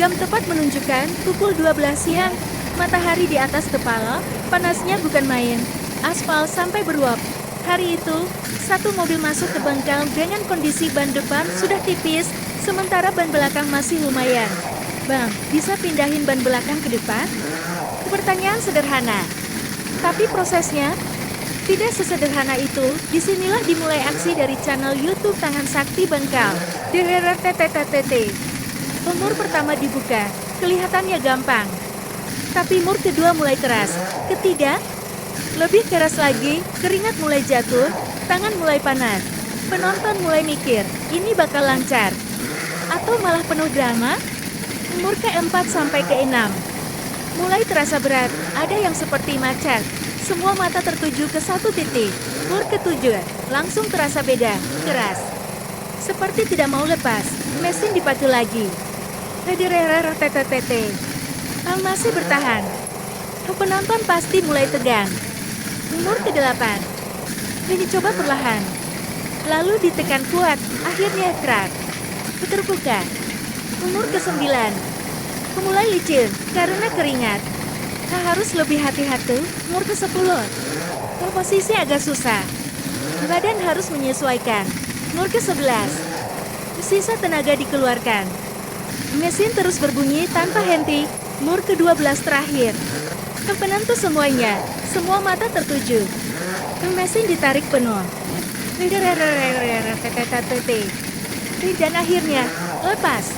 Jam tepat menunjukkan pukul 12 siang. Matahari di atas kepala, panasnya bukan main. Aspal sampai beruap. Hari itu, satu mobil masuk ke bengkel dengan kondisi ban depan sudah tipis, sementara ban belakang masih lumayan. Bang, bisa pindahin ban belakang ke depan? Pertanyaan sederhana. Tapi prosesnya tidak sesederhana itu. Disinilah dimulai aksi dari channel YouTube Tangan Sakti Bengkel. DRRTTTT. Mur pertama dibuka, kelihatannya gampang. Tapi mur kedua mulai keras, ketiga lebih keras lagi, keringat mulai jatuh, tangan mulai panas. Penonton mulai mikir, ini bakal lancar atau malah penuh drama? Mur keempat sampai keenam mulai terasa berat, ada yang seperti macet. Semua mata tertuju ke satu titik. Mur ketujuh langsung terasa beda, keras. Seperti tidak mau lepas, mesin dipacu lagi. TTTT. Masih bertahan. Penonton pasti mulai tegang. Mur ke-8. Dicoba perlahan. Lalu ditekan kuat, akhirnya kerak. Terbuka. Mur ke-9. Mulai licin karena keringat. Harus lebih hati-hati. Mur ke-10. Posisi agak susah. Badan harus menyesuaikan. Mur ke-11. Sisa tenaga dikeluarkan. Mesin terus berbunyi tanpa henti. Mur ke-12 terakhir. Penentu semuanya. Semua mata tertuju. Mesin ditarik penuh. Dan akhirnya, lepas.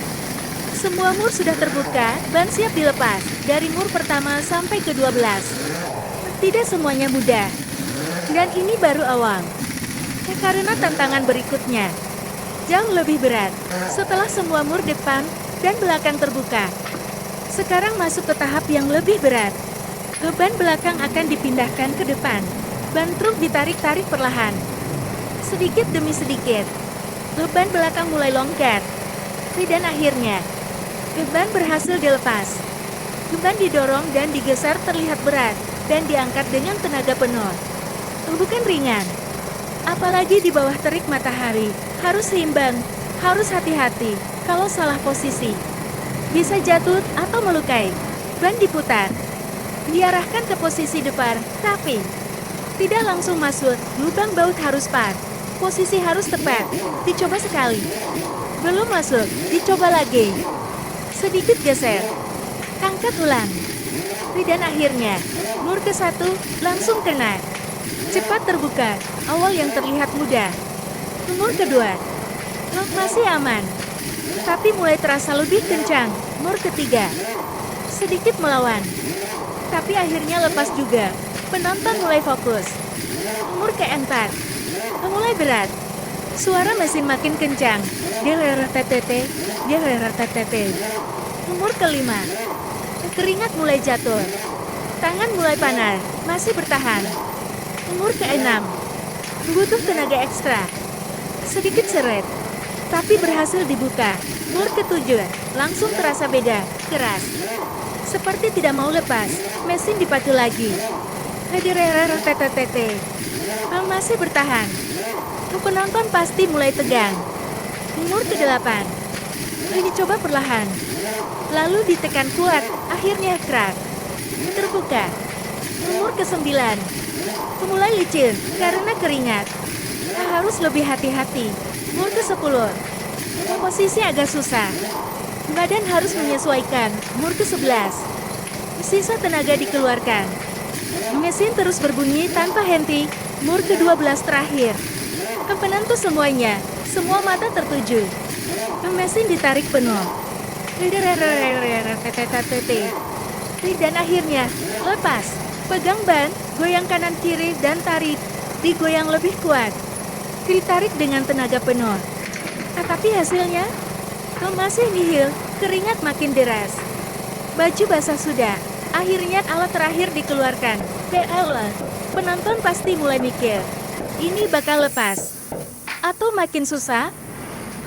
Semua mur sudah terbuka, ban siap dilepas. Dari mur pertama sampai ke-12. Tidak semuanya mudah. Dan ini baru awal. Karena tantangan berikutnya jauh lebih berat. Setelah semua mur depan dan belakang terbuka, sekarang masuk ke tahap yang lebih berat. Ban belakang akan dipindahkan ke depan. Ban truk ditarik-tarik perlahan. Sedikit demi sedikit, ban belakang mulai longgar. Dan akhirnya, ban berhasil dilepas. Ban didorong dan digeser terlihat berat, dan diangkat dengan tenaga penuh. Bukan ringan. Apalagi di bawah terik matahari, harus seimbang, harus hati-hati. Kalau salah posisi, bisa jatuh atau melukai. Ban diputar, diarahkan ke posisi depan, tapi tidak langsung masuk. Lubang baut harus pas, posisi harus tepat. Dicoba sekali, belum masuk, dicoba lagi. Sedikit geser, angkat ulang. Dan akhirnya, mur ke-1 langsung kena. Cepat terbuka, awal yang terlihat mudah. Mur kedua, masih aman. Tapi mulai terasa lebih kencang. Mur ketiga, sedikit melawan. Tapi akhirnya lepas juga. Penonton mulai fokus. Mur keempat, mulai berat. Suara mesin makin kencang. DRRTTT. Mur kelima, keringat mulai jatuh. Tangan mulai panas, masih bertahan. Mur keenam, butuh tenaga ekstra. Sedikit seret, tapi berhasil dibuka. Mur ketujuh, langsung terasa beda, keras. Seperti tidak mau lepas, mesin dipacu lagi. DRRTTT. Masih bertahan. Penonton pasti mulai tegang. Mur ke-8. Dicoba perlahan. Lalu ditekan kuat, akhirnya kerak. Terbuka. Mur ke-9. Mulai licin karena keringat. Harus lebih hati-hati. Mur ke-10. Posisi agak susah. Badan harus menyesuaikan. Mur ke-11. Sisa tenaga dikeluarkan. Mesin terus berbunyi tanpa henti. Mur ke-12 terakhir. Penentu semuanya. Semua mata tertuju. Mesin ditarik penuh. Dan akhirnya, lepas. Pegang ban, goyang kanan kiri dan tarik. Digoyang lebih kuat. Ditarik dengan tenaga penuh. Tapi hasilnya masih nihil, keringat makin deras. Baju basah sudah. Akhirnya alat terakhir dikeluarkan. Penonton pasti mulai mikir, ini bakal lepas atau makin susah.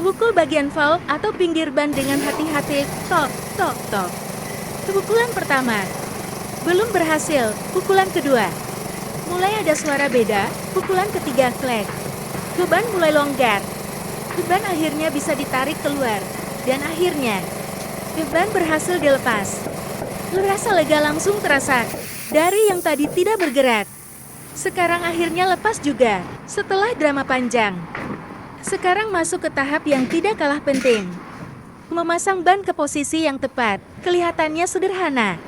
Pukul bagian valve atau pinggir ban dengan hati-hati. Tok, tok, tok. Pukulan pertama belum berhasil. Pukulan kedua mulai ada suara beda. Pukulan ketiga flat. Ban mulai longgar. Ban akhirnya bisa ditarik keluar. Dan akhirnya Ban berhasil dilepas. Rasa lega langsung terasa. Dari yang tadi tidak bergerak, sekarang akhirnya lepas juga, setelah drama panjang. Sekarang masuk ke tahap yang tidak kalah penting. Memasang ban ke posisi yang tepat, kelihatannya sederhana.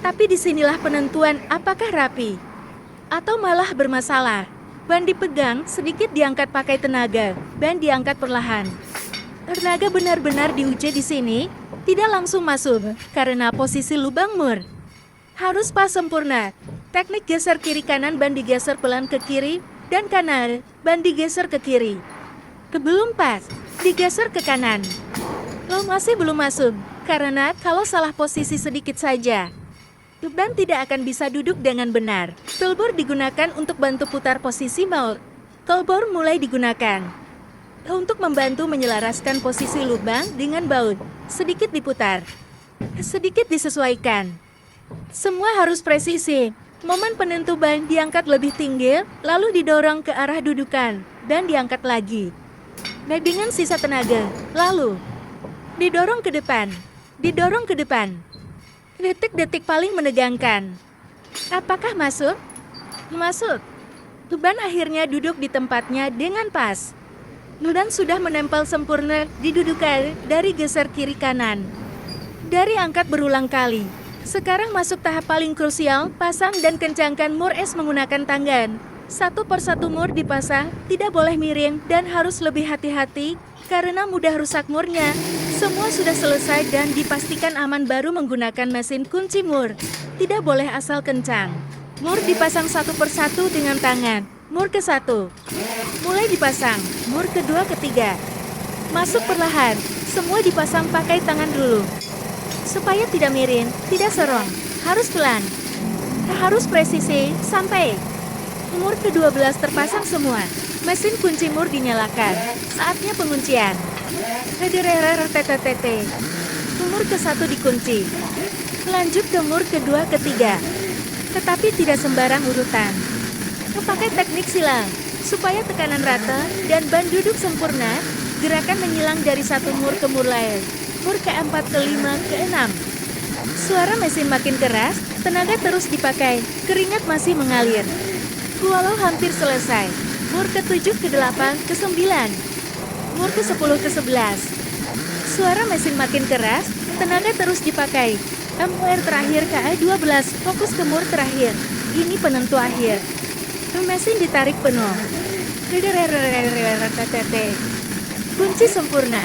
Tapi disinilah penentuan apakah rapi, atau malah bermasalah. Ban dipegang, sedikit diangkat pakai tenaga, ban diangkat perlahan. Tenaga benar-benar diuji di sini, tidak langsung masuk, karena posisi lubang mur harus pas sempurna. Teknik geser kiri kanan, ban digeser pelan ke kiri, dan kanan, ban digeser ke kiri. Belum pas, digeser ke kanan. Masih belum masuk, karena kalau salah posisi sedikit saja, ban tidak akan bisa duduk dengan benar. Toolbar digunakan untuk bantu putar posisi mold. Toolbar mulai digunakan untuk membantu menyelaraskan posisi lubang dengan baut. Sedikit diputar, sedikit disesuaikan. Semua harus presisi. Momen penentu ban diangkat lebih tinggi, lalu didorong ke arah dudukan, dan diangkat lagi. Dengan sisa tenaga, lalu didorong ke depan, didorong ke depan. Detik-detik paling menegangkan. Apakah masuk? Masuk. Ban akhirnya duduk di tempatnya dengan pas. Dan sudah menempel sempurna di dudukan dari geser kiri kanan. Dari angkat berulang kali. Sekarang masuk tahap paling krusial, pasang dan kencangkan mur es menggunakan tangan. Satu persatu mur dipasang, tidak boleh miring dan harus lebih hati-hati karena mudah rusak murnya. Semua sudah selesai dan dipastikan aman baru menggunakan mesin kunci mur. Tidak boleh asal kencang. Mur dipasang satu persatu dengan tangan. Mur ke-1. Mulai dipasang. Mur kedua, ketiga. Masuk perlahan. Semua dipasang pakai tangan dulu. Supaya tidak miring, tidak serong. Harus pelan. Harus presisi, sampai. Mur ke-12 terpasang semua. Mesin kunci mur dinyalakan. Saatnya penguncian. Mur ke-1 dikunci. Lanjut ke mur kedua, ketiga. Tetapi tidak sembarang urutan. Pakai teknik silang, supaya tekanan rata dan ban duduk sempurna, gerakan menyilang dari satu mur ke mur lain. Mur ke-4, ke-5, ke-6. Suara mesin makin keras, tenaga terus dipakai, keringat masih mengalir. Walau hampir selesai, mur ke-7, ke-8, ke-9. Mur ke-10, ke-11. Suara mesin makin keras, tenaga terus dipakai. MUR terakhir KA12, fokus ke mur terakhir. Ini penentu akhir. Mesin ditarik penuh. Kunci sempurna.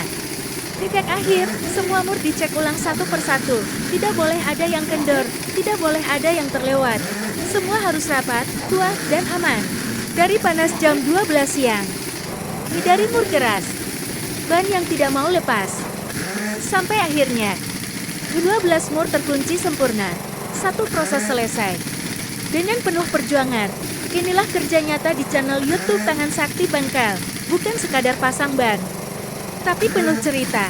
Titik akhir, semua mur dicek ulang satu persatu. Tidak boleh ada yang kendor, tidak boleh ada yang terlewat. Semua harus rapat, kuat, dan aman. Dari panas jam 12 siang. Dari mur keras. Ban yang tidak mau lepas. Sampai akhirnya, 12 mur terkunci sempurna. Satu proses selesai. Dengan penuh perjuangan. Inilah kerja nyata di channel YouTube Tangan Sakti Bengkel, bukan sekadar pasang ban, tapi penuh cerita.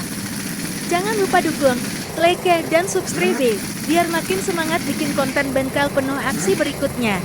Jangan lupa dukung, like, dan subscribe, biar makin semangat bikin konten bengkel penuh aksi berikutnya.